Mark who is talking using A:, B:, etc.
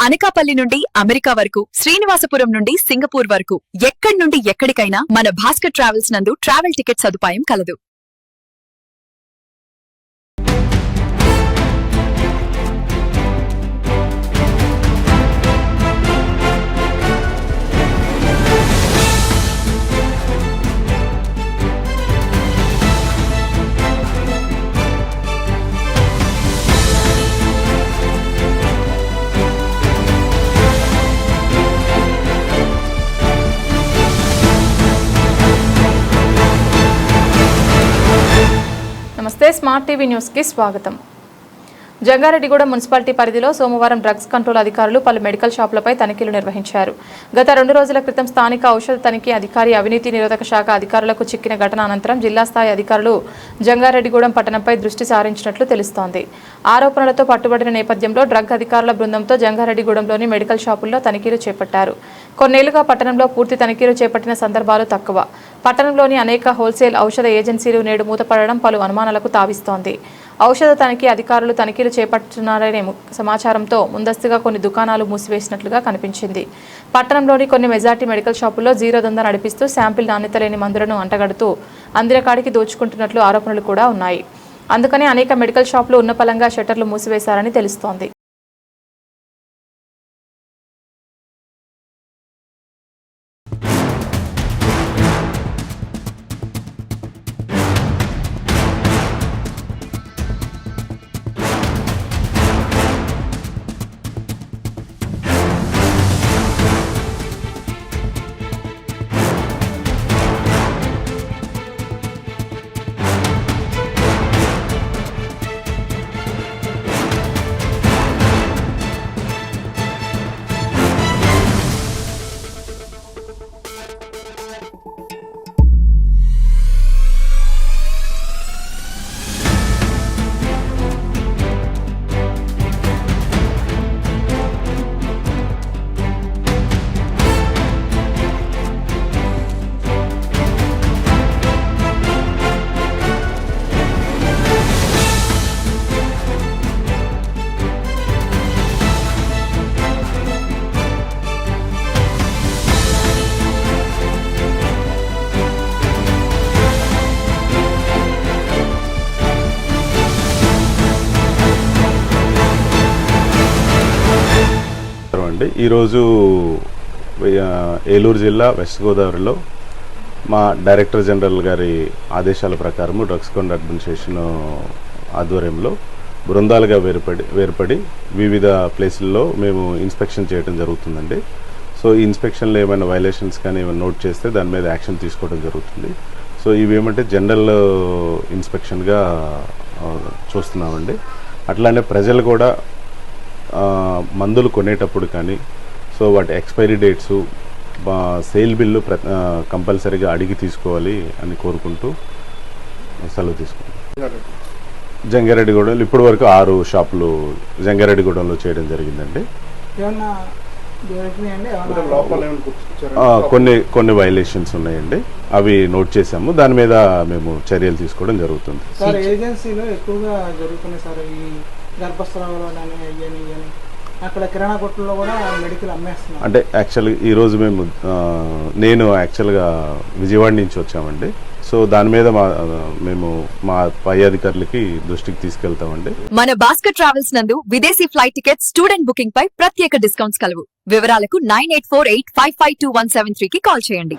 A: అనకాపల్లి నుండి అమెరికా వరకు, శ్రీనివాసపురం నుండి సింగపూర్ వరకు ఎక్కడి నుండి ఎక్కడికైనా మన భాస్కర్ ట్రావెల్స్ నందు ట్రావెల్ టికెట్ సదుపాయం కలదు.
B: నమస్తే, స్మార్ట్ టీవీ న్యూస్ కి స్వాగతం. జంగారెడ్డిగూడెం మున్సిపాలిటీ పరిధిలో సోమవారం డ్రగ్స్ కంట్రోల్ అధికారులు పలు మెడికల్ షాపులపై తనిఖీలు నిర్వహించారు. గత 2 రోజుల క్రితం స్థానిక ఔషధ తనిఖీ అధికారి అవినీతి నిరోధక శాఖ అధికారులకు చిక్కిన ఘటన అనంతరం జిల్లా స్థాయి అధికారులు జంగారెడ్డిగూడెం పట్టణంపై దృష్టి సారించినట్లు తెలుస్తోంది. ఆరోపణలతో పట్టుబడిన నేపథ్యంలో డ్రగ్ అధికారుల బృందంతో జంగారెడ్డిగూడెంలోని మెడికల్ షాపుల్లో తనిఖీలు చేపట్టారు. కొన్నేళ్లుగా పట్టణంలో పూర్తి తనిఖీలు చేపట్టిన సందర్భాలు తక్కువ. పట్టణంలోని అనేక హోల్సేల్ ఔషధ ఏజెన్సీలు నేడు మూతపడడం పలు అనుమానాలకు తావిస్తోంది. ఔషధ తనిఖీ అధికారులు తనిఖీలు చేపడుతున్నారనే సమాచారంతో ముందస్తుగా కొన్ని దుకాణాలు మూసివేసినట్లుగా కనిపించింది. పట్టణంలోని కొన్ని మెజార్టీ మెడికల్ షాపుల్లో జీరో దందా నడిపిస్తూ శాంపిల్ నాణ్యత లేని మందులను అంటగడుతూ అందిన కాడికి దోచుకుంటున్నట్లు ఆరోపణలు కూడా ఉన్నాయి. అందుకని అనేక మెడికల్ షాపులు ఉన్నపలంగా షట్టర్లు మూసివేశారని తెలుస్తోంది.
C: ఈరోజు ఏలూరు జిల్లా వెస్ట్ గోదావరిలో మా డైరెక్టర్ జనరల్ గారి ఆదేశాల ప్రకారము డ్రగ్స్ కంట్రోల్ అడ్మినిస్ట్రేషన్ ఆధ్వర్యంలో బృందాలుగా వేర్పడి వివిధ ప్లేసుల్లో మేము ఇన్స్పెక్షన్ చేయడం జరుగుతుందండి. సో ఈ ఇన్స్పెక్షన్లో ఏమైనా వైలేషన్స్ కానీ ఏమైనా నోట్ చేస్తే దాని మీద యాక్షన్ తీసుకోవడం జరుగుతుంది. సో ఇవేమంటే జనరల్ ఇన్స్పెక్షన్గా చూస్తున్నామండి. అట్లానే ప్రజలు కూడా మందులు కొనేటప్పుడు కానీ సో వాటి ఎక్స్పైరీ డేట్స్ సేల్ బిల్లు కంపల్సరీగా అడిగి తీసుకోవాలి అని కోరుకుంటూ సెలవు తీసుకుంటాం. జంగారెడ్డిగూడెంలో ఇప్పటి వరకు 6 షాపులు జంగారెడ్డిగూడెంలో చేయడం జరిగిందండి. కొన్ని వైలేషన్స్ ఉన్నాయండి, అవి నోట్ చేసాము. దాని మీద మేము చర్యలు తీసుకోవడం జరుగుతుంది.
D: అక్కడ కిరాణా కొట్టుల్లో కూడా మెడికల్ అమ్మేస్తున్నారు.
C: అంటే యాక్చువల్గా ఈరోజు నేను యాక్చువల్గా విజయవాడ నుంచి వచ్చామండి. సో దాని మీద మేము మా పై అధికారులకి దృష్టికి తీసుకెళ్తామండి.
A: మన భాస్కర్ ట్రావెల్స్ నందు విదేశీ ఫ్లైట్ టికెట్స్, స్టూడెంట్ బుకింగ్ పై ప్రత్యేక డిస్కౌంట్స్ కలవు. వివరాలకు 9848552173 కి కాల్ చేయండి.